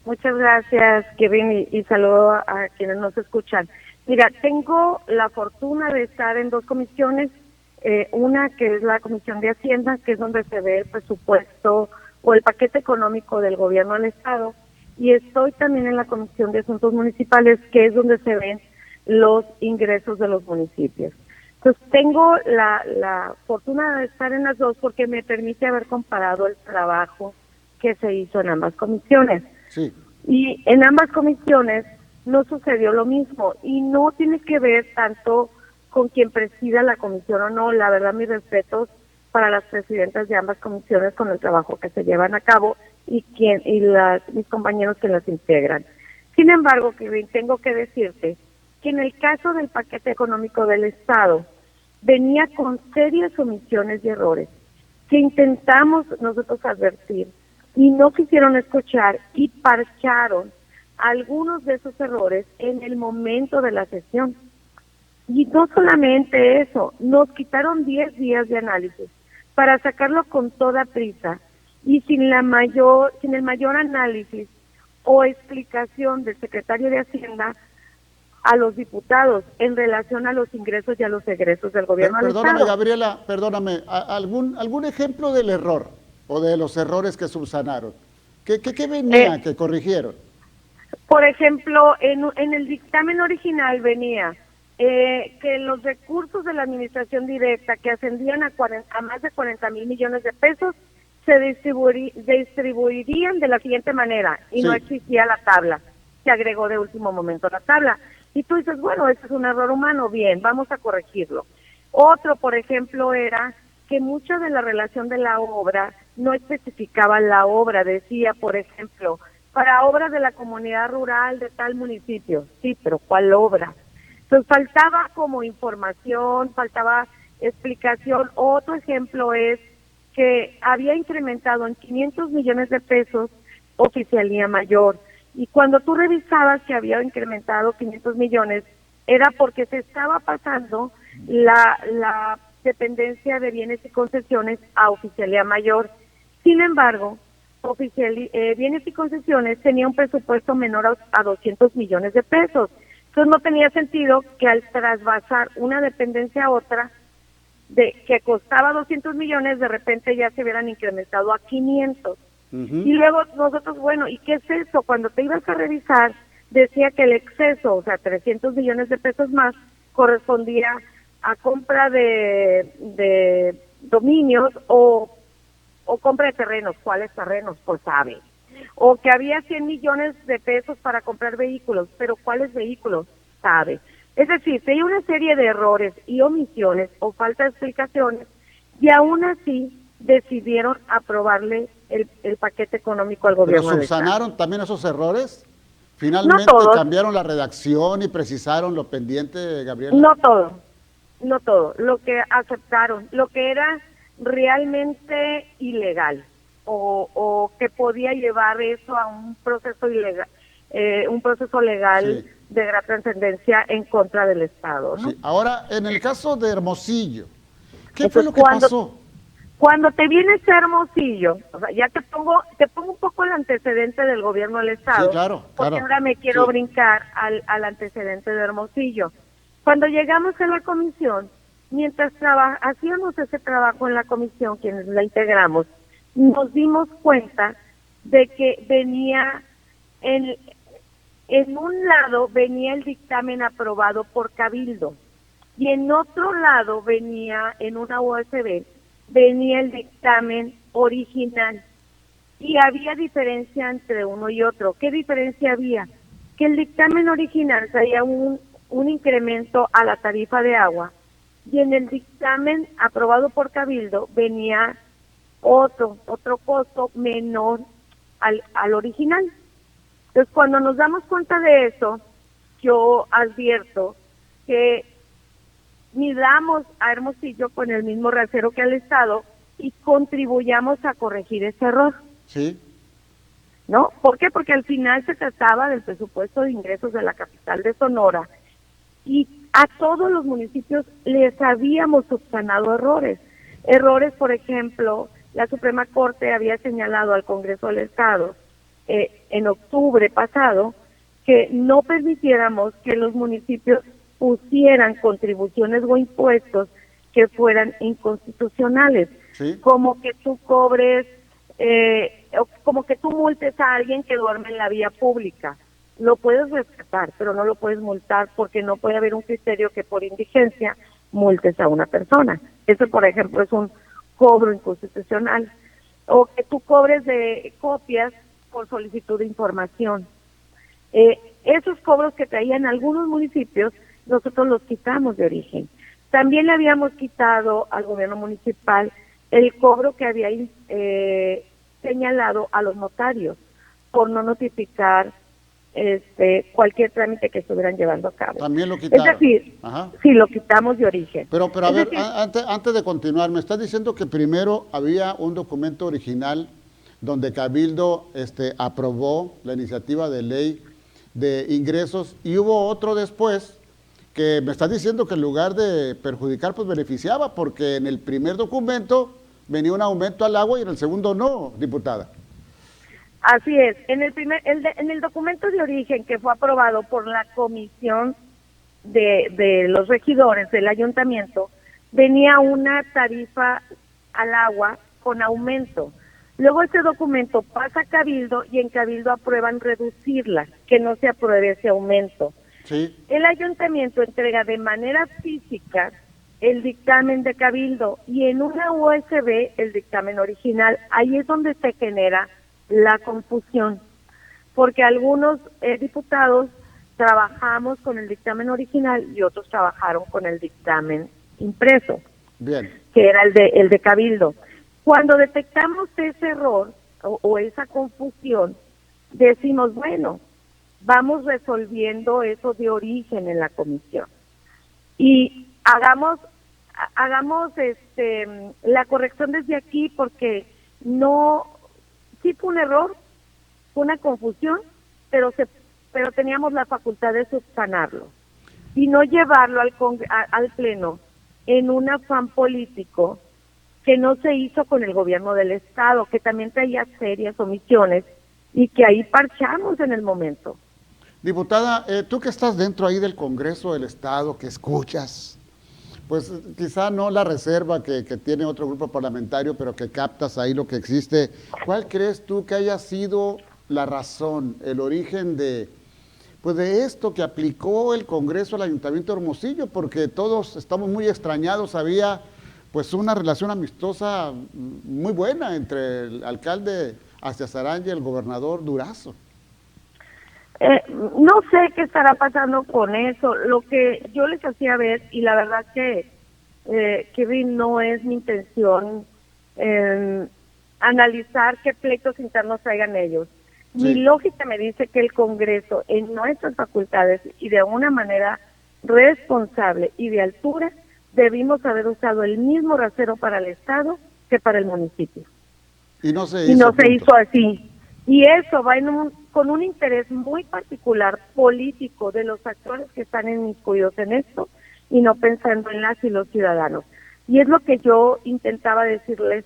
Muchas gracias, Kevin, y saludo a quienes nos escuchan. Mira, tengo la fortuna de estar en dos comisiones, una que es la Comisión de Hacienda, que es donde se ve el presupuesto o el paquete económico del gobierno del Estado, y estoy también en la Comisión de Asuntos Municipales, que es donde se ven los ingresos de los municipios. Entonces tengo la fortuna de estar en las dos porque me permite haber comparado el trabajo que se hizo en ambas comisiones. Sí. Y en ambas comisiones no sucedió lo mismo y no tiene que ver tanto con quien presida la comisión o no. La verdad, mis respetos para las presidentas de ambas comisiones con el trabajo que se llevan a cabo y mis compañeros que las integran. Sin embargo, Kevin, tengo que decirte que en el caso del paquete económico del Estado venía con serias omisiones y errores que intentamos nosotros advertir y no quisieron escuchar y parcharon algunos de esos errores en el momento de la sesión. Y no solamente eso, nos quitaron 10 días de análisis para sacarlo con toda prisa y sin el mayor análisis o explicación del secretario de Hacienda a los diputados en relación a los ingresos y a los egresos del gobierno del Estado. Perdóname, Gabriela, perdóname, ¿algún ejemplo del error o de los errores que subsanaron? ¿Qué venía, que corrigieron? Por ejemplo, en el dictamen original venía que los recursos de la administración directa que ascendían a más de 40,000 millones de pesos se distribuirían de la siguiente manera y no existía la tabla. Se agregó de último momento la tabla. Y tú dices, bueno, ese es un error humano, bien, vamos a corregirlo. Otro, por ejemplo, era que mucha de la relación de la obra no especificaba la obra, decía, por ejemplo, para obras de la comunidad rural de tal municipio. Sí, pero ¿cuál obra? Entonces faltaba como información, faltaba explicación. Otro ejemplo es que había incrementado en 500 millones de pesos Oficialía Mayor. Y cuando tú revisabas que había incrementado 500 millones, era porque se estaba pasando la dependencia de bienes y concesiones a Oficialía Mayor. Sin embargo, bienes y concesiones tenía un presupuesto menor a 200 millones de pesos. Entonces no tenía sentido que al trasvasar una dependencia a otra, que costaba 200 millones, de repente ya se hubieran incrementado a 500. Y luego nosotros, bueno, ¿y qué es eso? Cuando te ibas a revisar, decía que el exceso, o sea, 300 millones de pesos más, correspondía a compra de dominios o compra de terrenos. ¿Cuáles terrenos? Pues sabe. O que había 100 millones de pesos para comprar vehículos, pero ¿cuáles vehículos? Sabe. Es decir, hay una serie de errores y omisiones o falta de explicaciones y aún así decidieron aprobarle el paquete económico al gobierno. ¿Pero subsanaron también esos errores? ¿Finalmente cambiaron la redacción y precisaron lo pendiente, Gabriela? No todo. Lo que aceptaron, lo que era realmente ilegal o que podía llevar eso a un proceso un proceso legal de gran trascendencia en contra del Estado, ¿no? Sí. Ahora, en el caso de Hermosillo, ¿qué fue lo que pasó? Cuando te vienes a Hermosillo, o sea, ya te pongo un poco el antecedente del gobierno del Estado, Sí, claro, porque ahora me quiero brincar al antecedente de Hermosillo. Cuando llegamos a la comisión, mientras hacíamos ese trabajo en la comisión, quienes la integramos, nos dimos cuenta de que venía en un lado venía el dictamen aprobado por Cabildo y en otro lado venía, en una USB, venía el dictamen original y había diferencia entre uno y otro. ¿Qué diferencia había? Que el dictamen original traía un incremento a la tarifa de agua y en el dictamen aprobado por Cabildo venía otro costo menor al original. Entonces, cuando nos damos cuenta de eso, yo advierto que midamos a Hermosillo con el mismo rasero que al Estado y contribuyamos a corregir ese error. Sí. ¿No? ¿Por qué? Porque al final se trataba del presupuesto de ingresos de la capital de Sonora y a todos los municipios les habíamos subsanado errores. Errores, por ejemplo, la Suprema Corte había señalado al Congreso del Estado en octubre pasado que no permitiéramos que los municipios pusieran contribuciones o impuestos que fueran inconstitucionales, como que tú cobres, como que tú multes a alguien que duerme en la vía pública. Lo puedes rescatar, pero no lo puedes multar porque no puede haber un criterio que por indigencia multes a una persona. Eso, por ejemplo, es un cobro inconstitucional. O que tú cobres de copias por solicitud de información. Esos cobros que traían algunos municipios, nosotros los quitamos de origen. También le habíamos quitado al gobierno municipal el cobro que había señalado a los notarios por no notificar cualquier trámite que estuvieran llevando a cabo. También lo quitaron. Es decir, sí, lo quitamos de origen. Pero a ver, antes de continuar, me estás diciendo que primero había un documento original donde Cabildo aprobó la iniciativa de ley de ingresos y hubo otro después que me estás diciendo que en lugar de perjudicar, pues beneficiaba, porque en el primer documento venía un aumento al agua y en el segundo no, diputada. Así es, en el documento de origen que fue aprobado por la comisión de los regidores del ayuntamiento, venía una tarifa al agua con aumento. Luego ese documento pasa a Cabildo y en Cabildo aprueban reducirla, que no se apruebe ese aumento. Sí. El ayuntamiento entrega de manera física el dictamen de Cabildo y en una USB el dictamen original. Ahí es donde se genera la confusión, porque algunos diputados trabajamos con el dictamen original y otros trabajaron con el dictamen impreso, bien, que era el de Cabildo. Cuando detectamos ese error o esa confusión, decimos, bueno, vamos resolviendo eso de origen en la comisión y hagamos la corrección desde aquí, porque sí fue un error, fue una confusión, pero teníamos la facultad de subsanarlo y no llevarlo al pleno en un afán político que no se hizo con el gobierno del Estado, que también traía serias omisiones y que ahí parchamos en el momento. Diputada, tú que estás dentro ahí del Congreso del Estado, que escuchas, pues quizá no la reserva que tiene otro grupo parlamentario, pero que captas ahí lo que existe. ¿Cuál crees tú que haya sido la razón, el origen de esto que aplicó el Congreso al Ayuntamiento de Hermosillo? Porque todos estamos muy extrañados, había pues una relación amistosa muy buena entre el alcalde Astiazarán y el gobernador Durazo. No sé qué estará pasando con eso. Lo que yo les hacía ver, y la verdad que Kevin, no es mi intención analizar qué pleitos internos traigan ellos. Sí. Mi lógica me dice que el Congreso, en nuestras facultades y de una manera responsable y de altura, debimos haber usado el mismo rasero para el Estado que para el municipio. Y no se hizo así. Y eso va en con un interés muy particular político de los actores que están inmiscuidos en esto y no pensando en las y los ciudadanos. Y es lo que yo intentaba decirles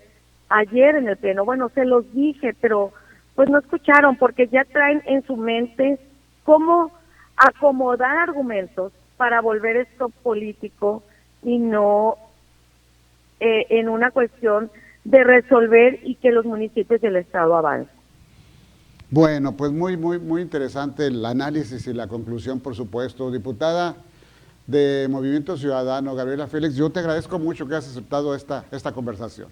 ayer en el pleno. Bueno, se los dije, pero pues no escucharon, porque ya traen en su mente cómo acomodar argumentos para volver esto político y no en una cuestión de resolver y que los municipios del estado avancen. Bueno, pues muy interesante el análisis y la conclusión, por supuesto. Diputada de Movimiento Ciudadano, Gabriela Félix, yo te agradezco mucho que hayas aceptado esta conversación.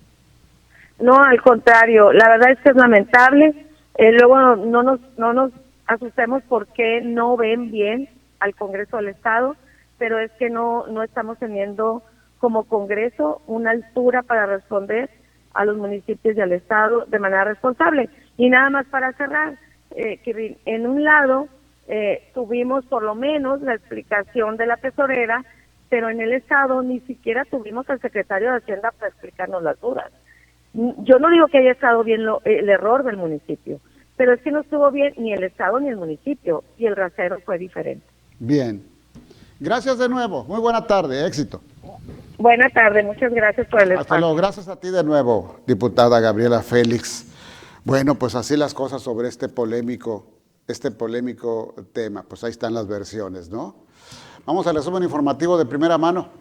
No, al contrario, la verdad es que es lamentable. Luego no nos asustemos porque no ven bien al Congreso del Estado, pero es que no estamos teniendo como Congreso una altura para responder a los municipios del Estado de manera responsable. Y nada más para cerrar, Kirrin, en un lado tuvimos por lo menos la explicación de la tesorera, pero en el Estado ni siquiera tuvimos al secretario de Hacienda para explicarnos las dudas. Yo no digo que haya estado bien el error del municipio, pero es que no estuvo bien ni el Estado ni el municipio, y el rasero fue diferente. Bien. Gracias de nuevo. Muy buena tarde. Éxito. Buena tarde. Muchas gracias por el espacio. Hasta luego. Gracias a ti de nuevo, diputada Gabriela Félix. Bueno, pues así las cosas sobre este polémico tema. Pues ahí están las versiones, ¿no? Vamos al resumen informativo de primera mano.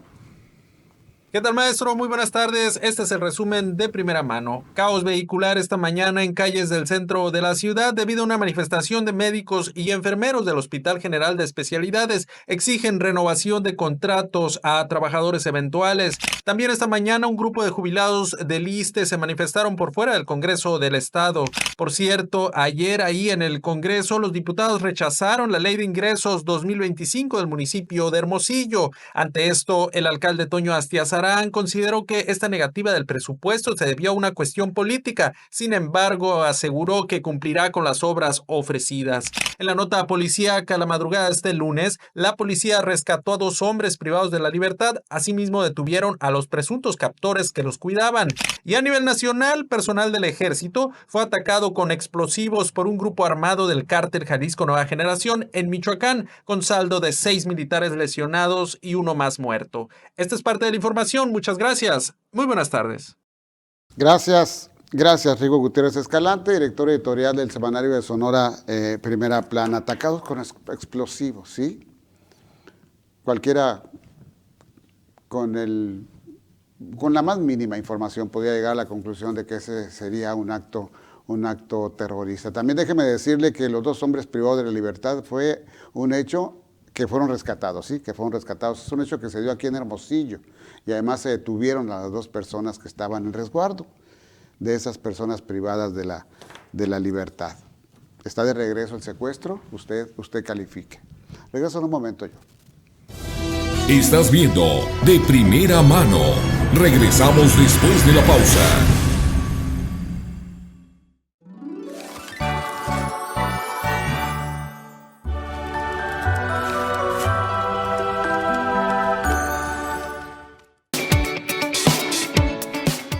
¿Qué tal, maestro? Muy buenas tardes. Este es el resumen de primera mano. Caos vehicular esta mañana en calles del centro de la ciudad debido a una manifestación de médicos y enfermeros del Hospital General de Especialidades. Exigen renovación de contratos a trabajadores eventuales. También esta mañana un grupo de jubilados del ISSSTE se manifestaron por fuera del Congreso del Estado. Por cierto, ayer ahí en el Congreso los diputados rechazaron la Ley de Ingresos 2025 del municipio de Hermosillo. Ante esto, el alcalde Toño Astiazarán consideró que esta negativa del presupuesto se debió a una cuestión política. Sin embargo, aseguró que cumplirá con las obras ofrecidas. En la nota policíaca, la madrugada de este lunes, la policía rescató a 2 hombres privados de la libertad. Asimismo, detuvieron a los presuntos captores que los cuidaban. Y a nivel nacional, personal del ejército fue atacado con explosivos por un grupo armado del cártel Jalisco Nueva Generación en Michoacán, con saldo de 6 militares lesionados y 1 más muerto. Esta es parte de la información. Muchas gracias. Muy buenas tardes. Gracias, Rigo Gutiérrez Escalante, director editorial del Semanario de Sonora, Primera Plana. Atacados con explosivos, ¿sí? Cualquiera con la más mínima información podría llegar a la conclusión de que ese sería un acto terrorista. También déjeme decirle que los 2 hombres privados de la libertad fue un hecho que fueron rescatados, ¿sí? Que fueron rescatados. Es un hecho que se dio aquí en Hermosillo. Y además se detuvieron a las 2 personas que estaban en resguardo de esas personas privadas de la libertad. ¿Está de regreso el secuestro? Usted califique. Regreso en un momento yo. Estás viendo De Primera Mano. Regresamos después de la pausa.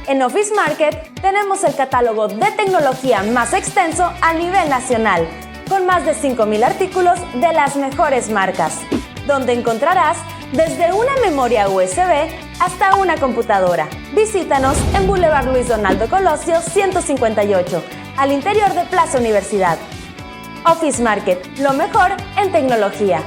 En Office Market tenemos el catálogo de tecnología más extenso a nivel nacional, con más de 5,000 artículos de las mejores marcas, donde encontrarás desde una memoria USB hasta una computadora. Visítanos en Boulevard Luis Donaldo Colosio 158, al interior de Plaza Universidad. Office Market, lo mejor en tecnología.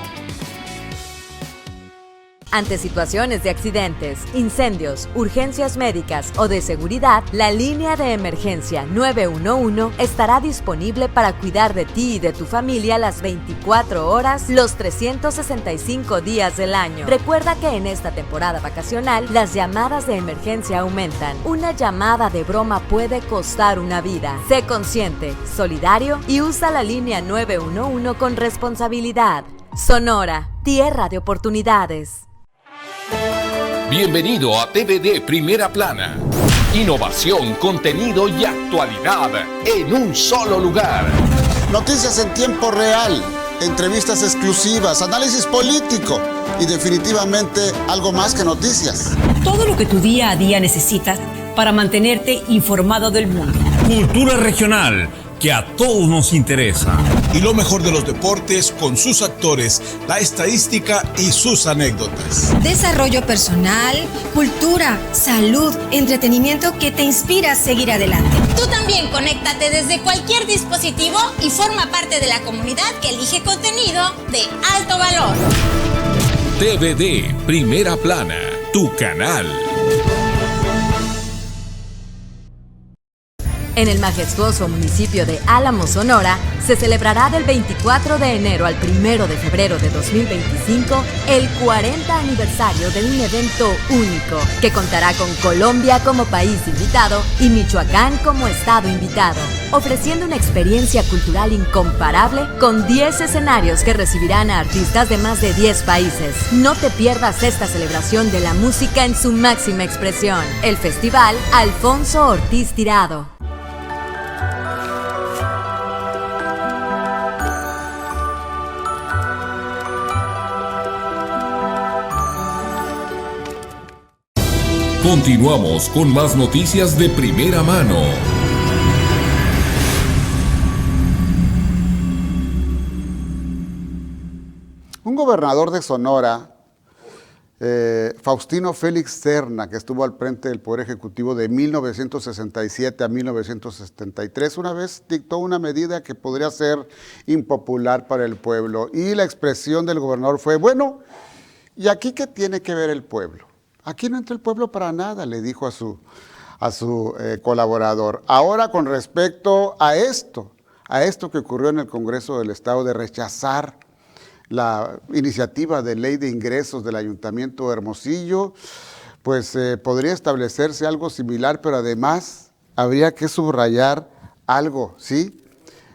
Ante situaciones de accidentes, incendios, urgencias médicas o de seguridad, la línea de emergencia 911 estará disponible para cuidar de ti y de tu familia las 24 horas, los 365 días del año. Recuerda que en esta temporada vacacional, las llamadas de emergencia aumentan. Una llamada de broma puede costar una vida. Sé consciente, solidario y usa la línea 911 con responsabilidad. Sonora, tierra de oportunidades. Bienvenido a TVD Primera Plana. Innovación, contenido y actualidad en un solo lugar. Noticias en tiempo real, entrevistas exclusivas, análisis político y definitivamente algo más que noticias. Todo lo que tu día a día necesitas para mantenerte informado del mundo. Cultura regional, que a todos nos interesa. Y lo mejor de los deportes con sus actores, la estadística y sus anécdotas. Desarrollo personal, cultura, salud, entretenimiento que te inspira a seguir adelante. Tú también conéctate desde cualquier dispositivo y forma parte de la comunidad que elige contenido de alto valor. TVD Primera Plana, tu canal. En el majestuoso municipio de Álamos, Sonora, se celebrará del 24 de enero al 1 de febrero de 2025 el 40 aniversario de un evento único que contará con Colombia como país invitado y Michoacán como estado invitado, ofreciendo una experiencia cultural incomparable con 10 escenarios que recibirán a artistas de más de 10 países. No te pierdas esta celebración de la música en su máxima expresión. El Festival Alfonso Ortiz Tirado. Continuamos con más noticias de primera mano. Un gobernador de Sonora, Faustino Félix Serna, que estuvo al frente del Poder Ejecutivo de 1967 a 1973, una vez dictó una medida que podría ser impopular para el pueblo. Y la expresión del gobernador fue, bueno, ¿y aquí qué tiene que ver el pueblo? Aquí no entra el pueblo para nada, le dijo a su colaborador. Ahora, con respecto a esto que ocurrió en el Congreso del Estado de rechazar la iniciativa de ley de ingresos del Ayuntamiento de Hermosillo, pues podría establecerse algo similar, pero además habría que subrayar algo, ¿sí?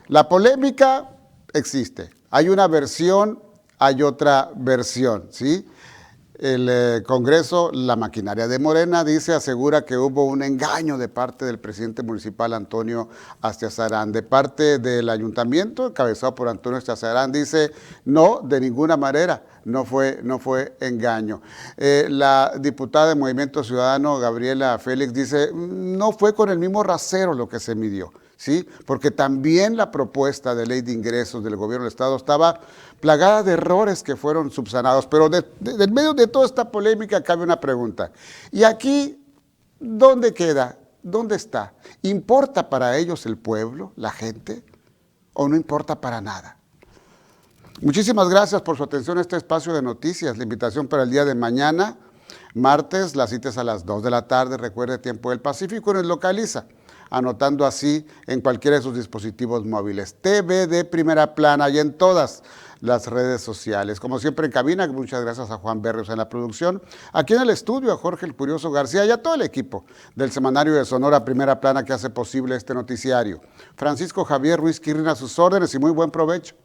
La polémica existe. Hay una versión, hay otra versión, ¿sí? El Congreso, la maquinaria de Morena, asegura que hubo un engaño de parte del presidente municipal Antonio Astiazarán. De parte del ayuntamiento, encabezado por Antonio Astiazarán, dice, no, de ninguna manera, no fue engaño. La diputada de Movimiento Ciudadano, Gabriela Félix, dice, no fue con el mismo rasero lo que se midió, ¿sí? Porque también la propuesta de ley de ingresos del gobierno del Estado estaba plagada de errores que fueron subsanados. Pero en medio de toda esta polémica cabe una pregunta. ¿Y aquí dónde queda? ¿Dónde está? ¿Importa para ellos el pueblo, la gente? ¿O no importa para nada? Muchísimas gracias por su atención a este espacio de noticias. La invitación para el día de mañana, martes, la cita es a las 2 de la tarde. Recuerde, tiempo del Pacífico, nos localiza, anotando así en cualquiera de sus dispositivos móviles. TVD Primera Plana y en todas las redes sociales. Como siempre en cabina, muchas gracias a Juan Berrios en la producción. Aquí en el estudio a Jorge el Curioso García y a todo el equipo del Semanario de Sonora Primera Plana que hace posible este noticiario. Francisco Javier Ruiz Quirrín a sus órdenes y muy buen provecho.